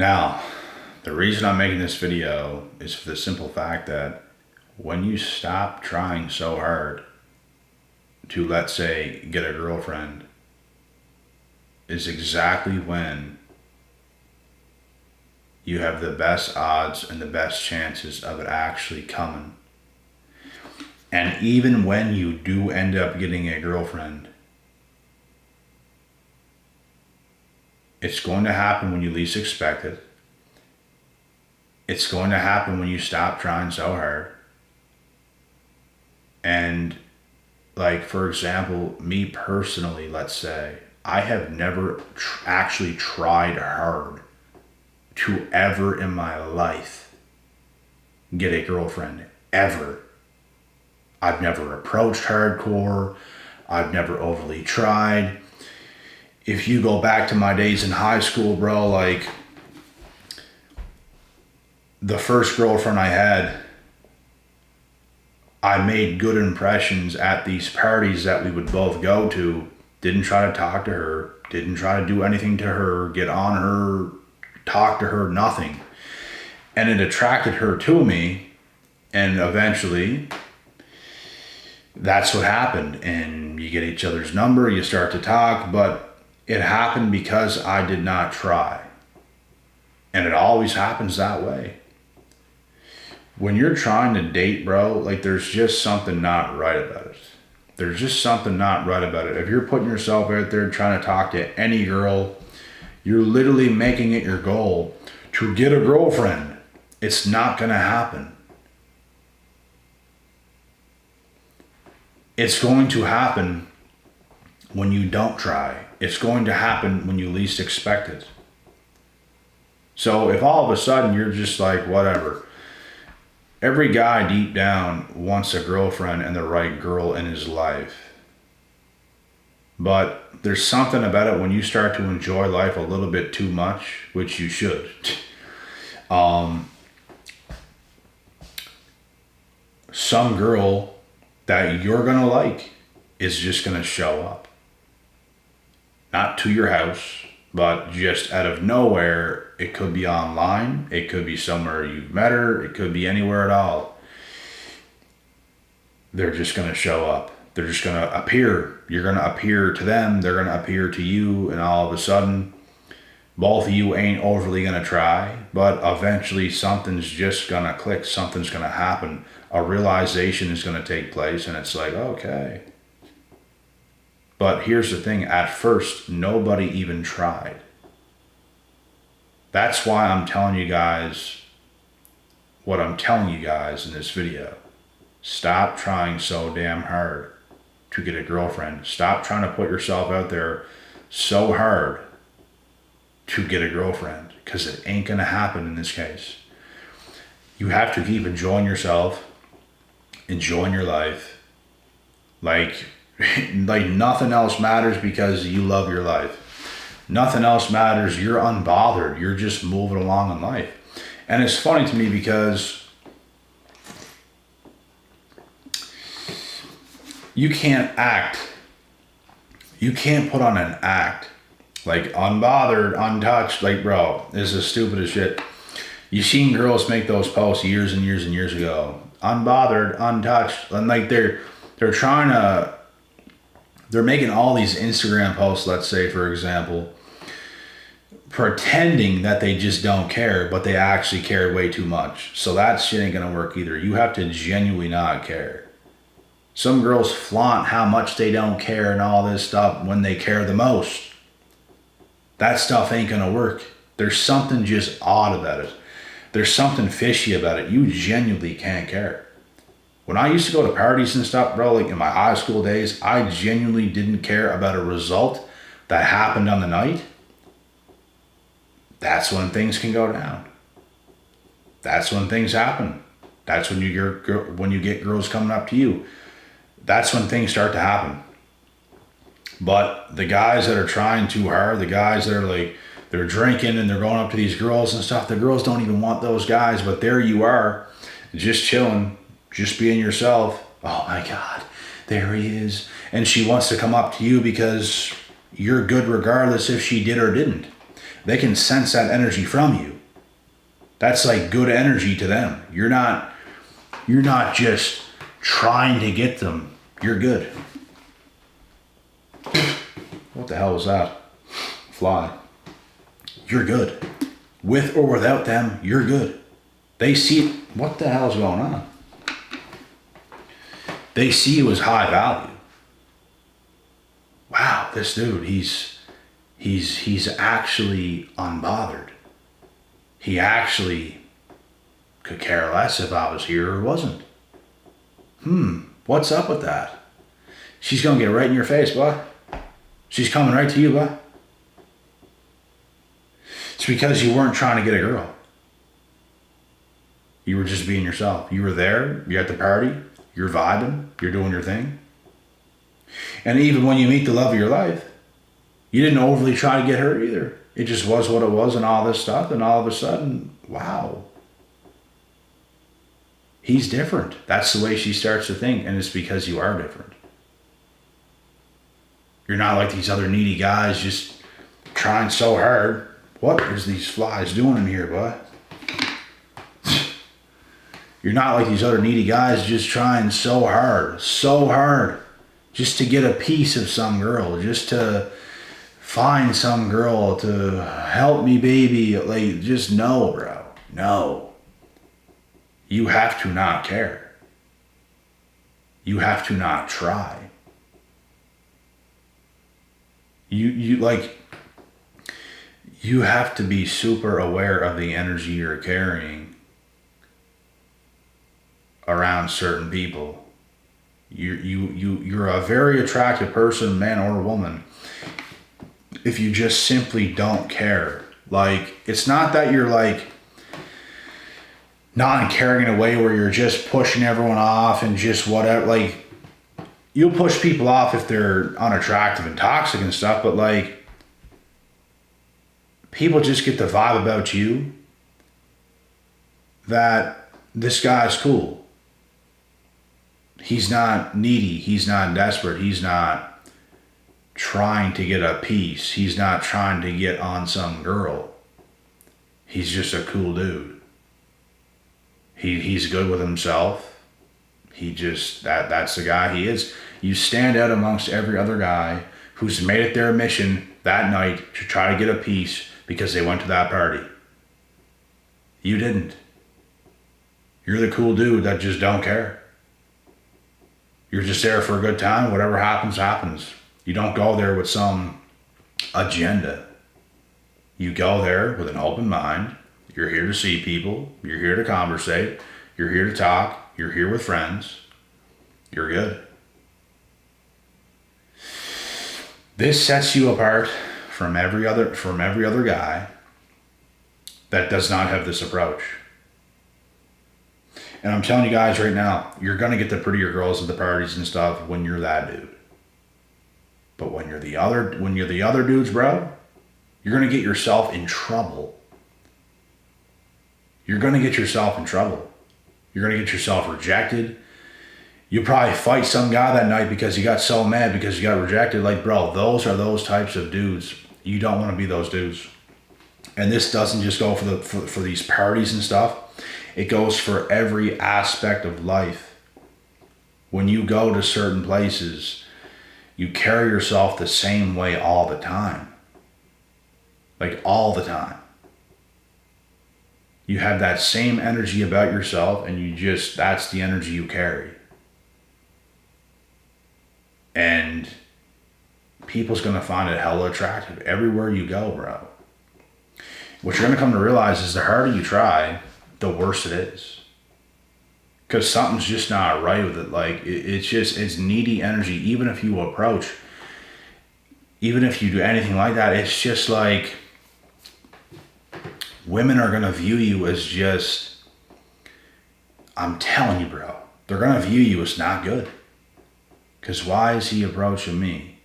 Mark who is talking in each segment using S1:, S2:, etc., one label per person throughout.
S1: Now, the reason I'm making this video is for the simple fact that when you stop trying so hard to, let's say, get a girlfriend, is exactly when you have the best odds and the best chances of it actually coming. And even when you do end up getting a girlfriend, it's going to happen when you least expect it. It's going to happen when you stop trying so hard. And like, for example, me personally, let's say, I have never actually tried hard to ever in my life get a girlfriend, ever. I've never approached hardcore. I've never overly tried. If you go back to my days in high school, bro, like the first girlfriend I had, I made good impressions at these parties that we would both go to. Didn't try to talk to her, didn't try to do anything to her, get on her, talk to her, nothing. And it attracted her to me, and eventually that's what happened. And you get each other's number, you start to talk, but it happened because I did not try. And it always happens that way. When you're trying to date, bro, like there's just something not right about it. There's just something not right about it. If you're putting yourself out there trying to talk to any girl, you're literally making it your goal to get a girlfriend. It's not going to happen. It's going to happen when you don't try. It's going to happen when you least expect it. So if all of a sudden you're just like, whatever, every guy deep down wants a girlfriend and the right girl in his life. But there's something about it when you start to enjoy life a little bit too much, which you should. Some girl that you're gonna like is just gonna show up. Not to your house, but just out of nowhere. It could be online, it could be somewhere you've met her, it could be anywhere at all. They're just gonna show up. They're just gonna appear. You're gonna appear to them, they're gonna appear to you, and all of a sudden, both of you ain't overly gonna try, but eventually something's just gonna click, something's gonna happen. A realization is gonna take place, and it's like, okay. But here's the thing, at first, nobody even tried. That's why I'm telling you guys what I'm telling you guys in this video. Stop trying so damn hard to get a girlfriend. Stop trying to put yourself out there so hard to get a girlfriend, because it ain't gonna happen in this case. You have to keep enjoying yourself, enjoying your life, like nothing else matters, because you love your life. Nothing else matters. You're unbothered. You're just moving along in life. And it's funny to me because you can't act. You can't put on an act like unbothered, untouched. Like, bro, this is the stupidest shit. You've seen girls make those posts years and years and years ago. Unbothered, untouched. And like they're trying to, they're making all these Instagram posts, let's say, for example, pretending that they just don't care, but they actually care way too much. So that shit ain't gonna work either. You have to genuinely not care. Some girls flaunt how much they don't care and all this stuff when they care the most. That stuff ain't gonna work. There's something just odd about it. There's something fishy about it. You genuinely can't care. When I used to go to parties and stuff, bro, like in my high school days, I genuinely didn't care about a result that happened on the night. That's when things can go down. That's when things happen. That's when you get girls coming up to you. That's when things start to happen. But the guys that are trying too hard, the guys that are like, they're drinking and they're going up to these girls and stuff, the girls don't even want those guys, but there you are, just chilling, just being yourself. Oh my God, there he is. And she wants to come up to you because you're good regardless if she did or didn't. They can sense that energy from you. That's like good energy to them. You're not just trying to get them. You're good. What the hell was that? Fly. You're good. With or without them, you're good. They see it. What the hell's going on? They see you as high value. Wow, this dude, he's actually unbothered. He actually could care less if I was here or wasn't. What's up with that? She's gonna get right in your face, boy. She's coming right to you, boy. It's because you weren't trying to get a girl. You were just being yourself. You were there, you're at the party, you're vibing, you're doing your thing. And even when you meet the love of your life, you didn't overly try to get her either. It just was what it was and all this stuff, and all of a sudden, wow. He's different. That's the way she starts to think, and it's because you are different. You're not like these other needy guys just trying so hard. What is these flies doing in here, boy? You're not like these other needy guys just trying so hard, just to get a piece of some girl, just to find some girl to help me, baby. Like, just no, bro. No. You have to not care. You have to not try. You have to be super aware of the energy you're carrying around certain people. You're a very attractive person, man or woman, if you just simply don't care. Like, it's not that you're like not caring in a way where you're just pushing everyone off and just whatever. Like, you'll push people off if they're unattractive and toxic and stuff, but like, people just get the vibe about you that this guy's cool. He's not needy. He's not desperate. He's not trying to get a piece. He's not trying to get on some girl. He's just a cool dude. He's good with himself. He just, that's the guy he is. You stand out amongst every other guy who's made it their mission that night to try to get a piece because they went to that party. You didn't. You're the cool dude that just don't care. You're just there for a good time. Whatever happens, happens. You don't go there with some agenda. You go there with an open mind. You're here to see people. You're here to conversate. You're here to talk. You're here with friends. You're good. This sets you apart from every other guy that does not have this approach. And I'm telling you guys right now, you're gonna get the prettier girls at the parties and stuff when you're that dude. But when you're the other dudes, bro, you're gonna get yourself in trouble. You're gonna get yourself in trouble. You're gonna get yourself rejected. You'll probably fight some guy that night because you got so mad because you got rejected. Like, bro, those are those types of dudes. You don't want to be those dudes. And this doesn't just go for these parties and stuff. It goes for every aspect of life. When you go to certain places, you carry yourself the same way all the time. Like, all the time. You have that same energy about yourself, and that's the energy you carry. And people's going to find it hella attractive everywhere you go, bro. What you're going to come to realize is the harder you try, the worse it is. Because something's just not right with it. Like, it's needy energy. Even if you approach, even if you do anything like that, it's just like, women are going to view you as just, I'm telling you, bro, they're going to view you as not good. Because why is he approaching me?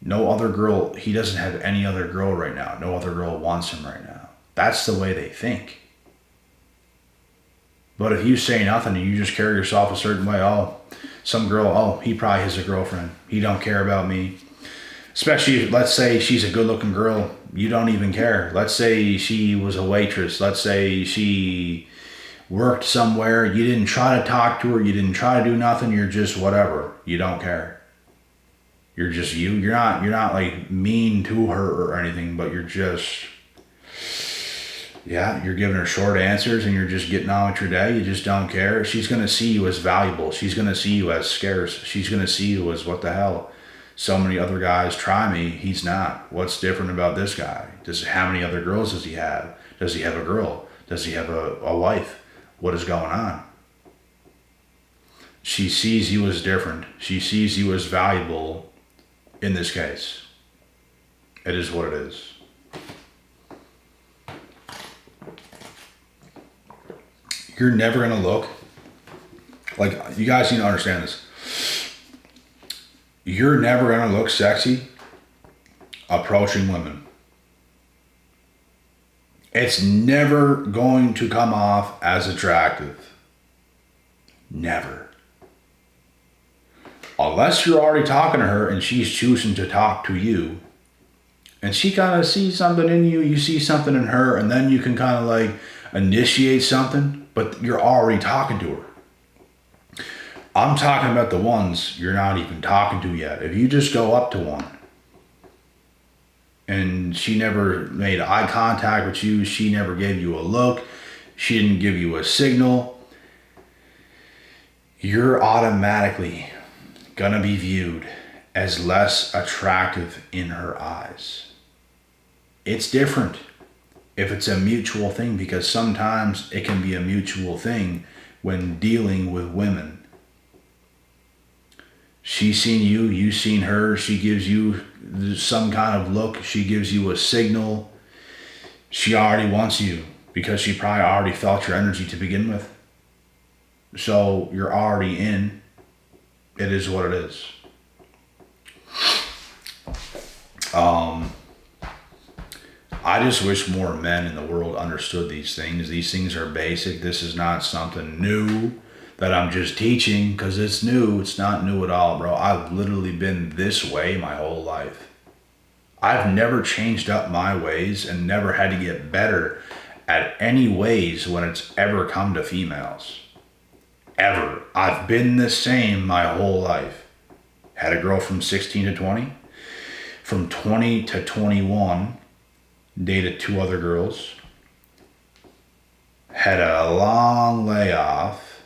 S1: No other girl, he doesn't have any other girl right now. No other girl wants him right now. That's the way they think. But if you say nothing and you just carry yourself a certain way, oh, some girl, oh, he probably has a girlfriend. He don't care about me. Especially, let's say she's a good looking girl. You don't even care. Let's say she was a waitress. Let's say she worked somewhere. You didn't try to talk to her. You didn't try to do nothing. You're just whatever. You don't care. You're just you. You're not like mean to her or anything, but you're just, yeah, you're giving her short answers and you're just getting on with your day. You just don't care. She's going to see you as valuable. She's going to see you as scarce. She's going to see you as, what the hell? So many other guys try me. He's not. What's different about this guy? How many other girls does he have? Does he have a girl? Does he have a wife? What is going on? She sees you as different. She sees you as valuable in this case. It is what it is. You're never going to look like, you guys need to understand this. You're never going to look sexy approaching women. It's never going to come off as attractive. Never. Unless you're already talking to her and she's choosing to talk to you. And she kind of sees something in you, you see something in her, and then you can kind of like initiate something, but you're already talking to her. I'm talking about the ones you're not even talking to yet. If you just go up to one and she never made eye contact with you, she never gave you a look, she didn't give you a signal, you're automatically gonna be viewed as less attractive in her eyes. It's different if it's a mutual thing, because sometimes it can be a mutual thing when dealing with women. She's seen you, you've seen her, she gives you some kind of look, she gives you a signal. She already wants you because she probably already felt your energy to begin with. So you're already in. It is what it is. I just wish more men in the world understood these things. These things are basic. This is not something new that I'm just teaching because it's new. It's not new at all, bro. I've literally been this way my whole life. I've never changed up my ways and never had to get better at any ways when it's ever come to females. Ever. I've been the same my whole life. Had a girl from 16 to 20. From 20 to 21, dated 2 other girls. Had a long layoff.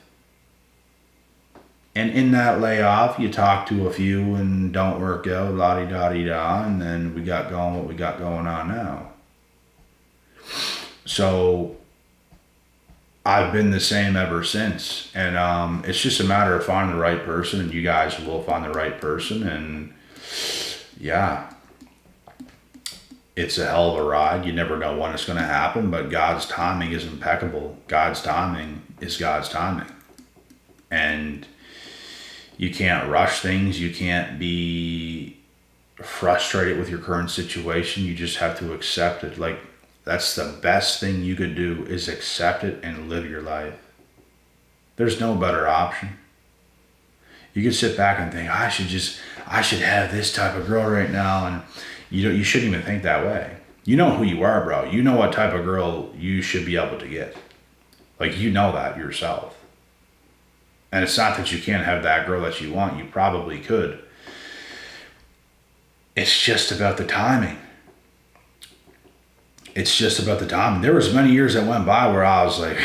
S1: And in that layoff, you talk to a few and don't work out, la-di-da-di-da, and then we got going what we got going on now. So I've been the same ever since. And it's just a matter of finding the right person, and you guys will find the right person. And yeah, it's a hell of a ride. You never know when it's going to happen, but God's timing is impeccable. God's timing is God's timing. And you can't rush things. You can't be frustrated with your current situation. You just have to accept it. Like, that's the best thing you could do, is accept it and live your life. There's no better option. You could sit back and think, I should have this type of girl right now, and you shouldn't even think that way. You know who you are, bro. You know what type of girl you should be able to get. Like, you know that yourself. And it's not that you can't have that girl that you want. You probably could. It's just about the timing. It's just about the timing. There was many years that went by where I was like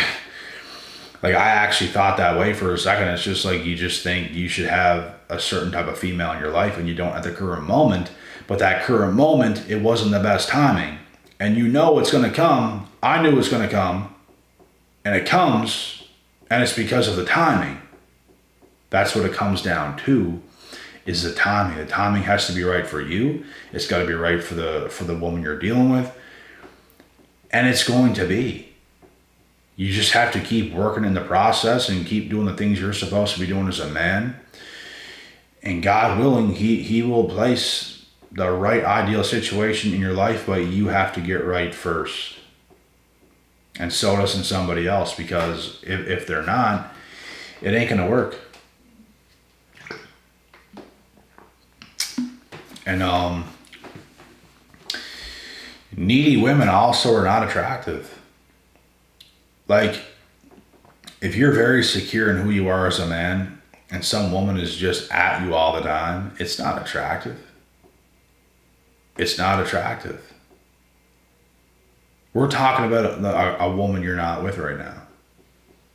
S1: I actually thought that way for a second. It's just like, you just think you should have a certain type of female in your life and you don't at the current moment. But that current moment, it wasn't the best timing. And you know it's going to come. I knew it was going to come. And it comes. And it's because of the timing. That's what it comes down to, is the timing. The timing has to be right for you. It's got to be right for the woman you're dealing with. And it's going to be. You just have to keep working in the process and keep doing the things you're supposed to be doing as a man. And God willing, he will place the right ideal situation in your life, but you have to get right first. And so doesn't somebody else, because if they're not, it ain't going to work. And Needy women also are not attractive. Like, if you're very secure in who you are as a man and some woman is just at you all the time, it's not attractive. It's not attractive. We're talking about a woman you're not with right now.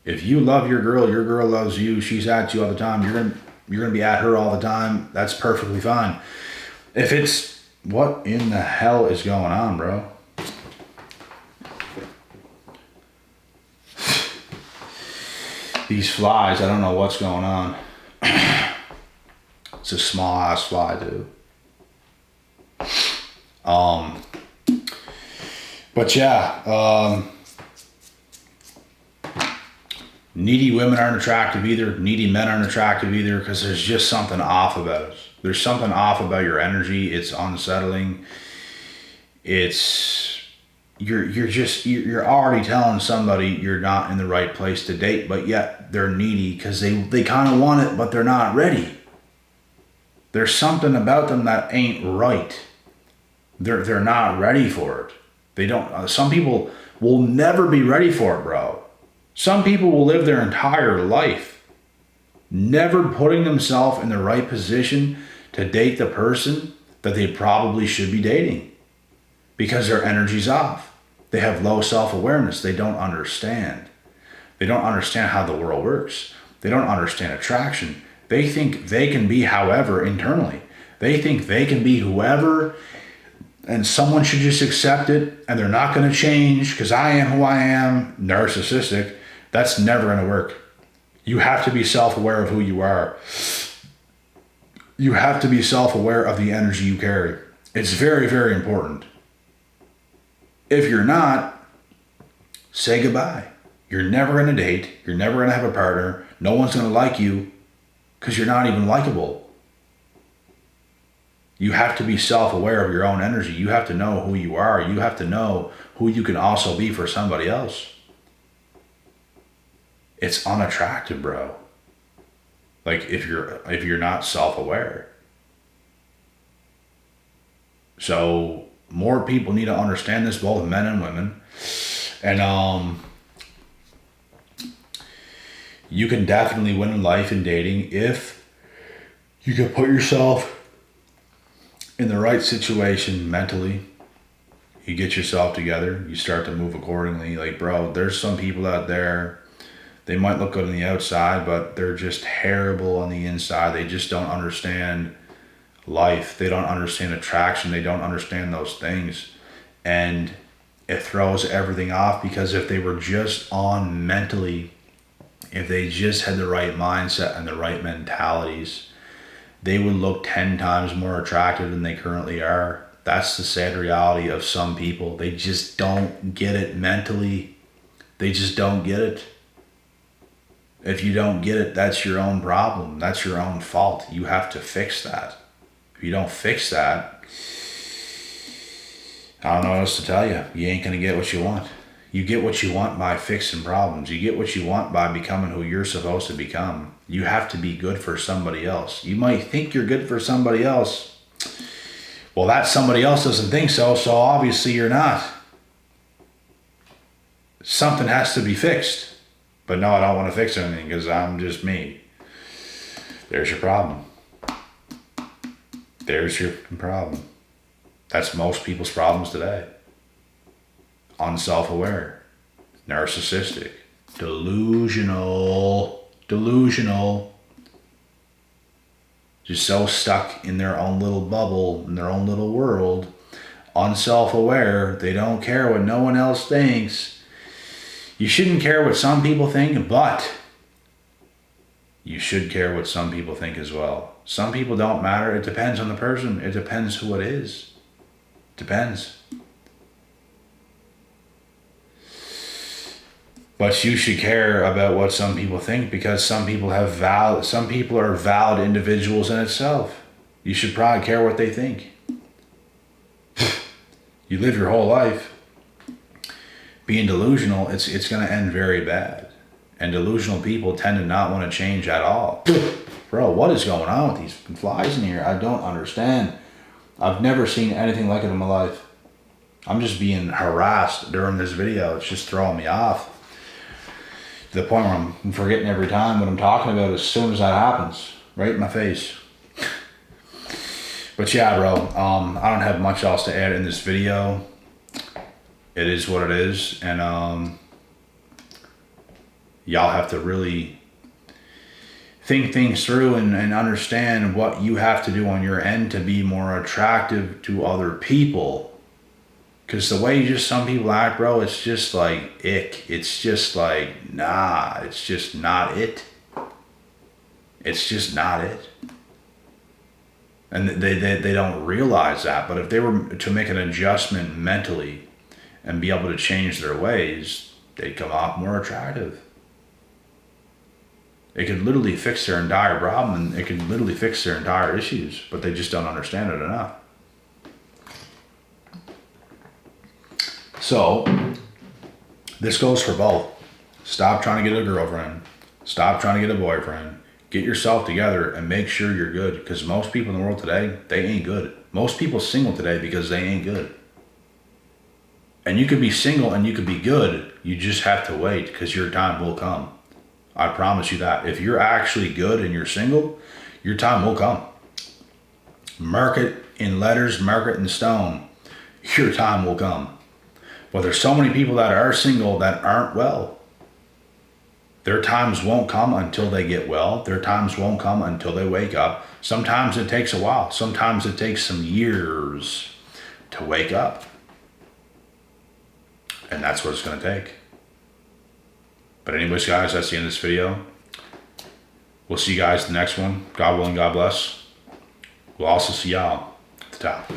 S1: If you love your girl loves you, she's at you all the time, you're gonna be at her all the time, that's perfectly fine. If it's, what in the hell is going on, bro? These flies, I don't know what's going on. It's a small ass fly, dude. But yeah, needy women aren't attractive either. Needy men aren't attractive either, because there's just something off about it. There's something off about your energy. It's unsettling. You're already telling somebody you're not in the right place to date, but yet they're needy because they kind of want it, but they're not ready. There's something about them that ain't right. They're not ready for it. They don't. Some people will never be ready for it, bro. Some people will live their entire life never putting themselves in the right position to date the person that they probably should be dating because their energy's off. They have low self-awareness. They don't understand. They don't understand how the world works. They don't understand attraction. They think they can be however internally. They think they can be whoever and someone should just accept it and they're not going to change because I am who I am. Narcissistic. That's never going to work. You have to be self-aware of who you are. You have to be self-aware of the energy you carry. It's very, very important. If you're not, say goodbye. You're never going to date. You're never going to have a partner. No one's going to like you because you're not even likable. You have to be self-aware of your own energy. You have to know who you are. You have to know who you can also be for somebody else. It's unattractive, bro. Like if you're not self-aware. So more people need to understand this, both men and women. And you can definitely win in life in dating if you can put yourself in the right situation mentally. You get yourself together, you start to move accordingly. Like, bro, there's some people out there, they might look good on the outside, but they're just terrible on the inside. They just don't understand life. They don't understand attraction. They don't understand those things. And it throws everything off, because if they were just on mentally, if they just had the right mindset and the right mentalities, they would look 10 times more attractive than they currently are. That's the sad reality of some people. They just don't get it mentally. They just don't get it. If you don't get it, that's your own problem. That's your own fault. You have to fix that. If you don't fix that, I don't know what else to tell you. You ain't going to get what you want. You get what you want by fixing problems. You get what you want by becoming who you're supposed to become. You have to be good for somebody else. You might think you're good for somebody else. Well, that somebody else doesn't think so, so obviously you're not. Something has to be fixed. But no, I don't want to fix anything because I'm just me. There's your problem. There's your problem. That's most people's problems today. Unself-aware, narcissistic, delusional, just so stuck in their own little bubble, in their own little world, unself-aware. They don't care what no one else thinks. You shouldn't care what some people think, but you should care what some people think as well. Some people don't matter. It depends on the person. It depends who it is. Depends. But you should care about what some people think, because some people are valid individuals in itself. You should probably care what they think. You live your whole life being delusional, it's going to end very bad. And delusional people tend to not want to change at all. Bro, what is going on with these flies in here? I don't understand. I've never seen anything like it in my life. I'm just being harassed during this video. It's just throwing me off to the point where I'm forgetting every time what I'm talking about as soon as that happens. Right in my face. But yeah, bro, I don't have much else to add in this video. It is what it is. And y'all have to really think things through and understand what you have to do on your end to be more attractive to other people. Because the way just some people act, bro, it's just like ick. It's just like, nah, it's just not it. It's just not it. And they don't realize that. But if they were to make an adjustment mentally and be able to change their ways, they'd come off more attractive. It could literally fix their entire problem, and it could literally fix their entire issues, but they just don't understand it enough. So, this goes for both. Stop trying to get a girlfriend. Stop trying to get a boyfriend. Get yourself together and make sure you're good, because most people in the world today, they ain't good. Most people single today because they ain't good. And you could be single and you could be good. You just have to wait, because your time will come. I promise you that. If you're actually good and you're single, your time will come. Mark it in letters, mark it in stone. Your time will come. But there's so many people that are single that aren't well. Their times won't come until they get well. Their times won't come until they wake up. Sometimes it takes a while. Sometimes it takes some years to wake up. And that's what it's going to take. But anyways, guys, that's the end of this video. We'll see you guys in the next one. God willing, God bless. We'll also see y'all at the top.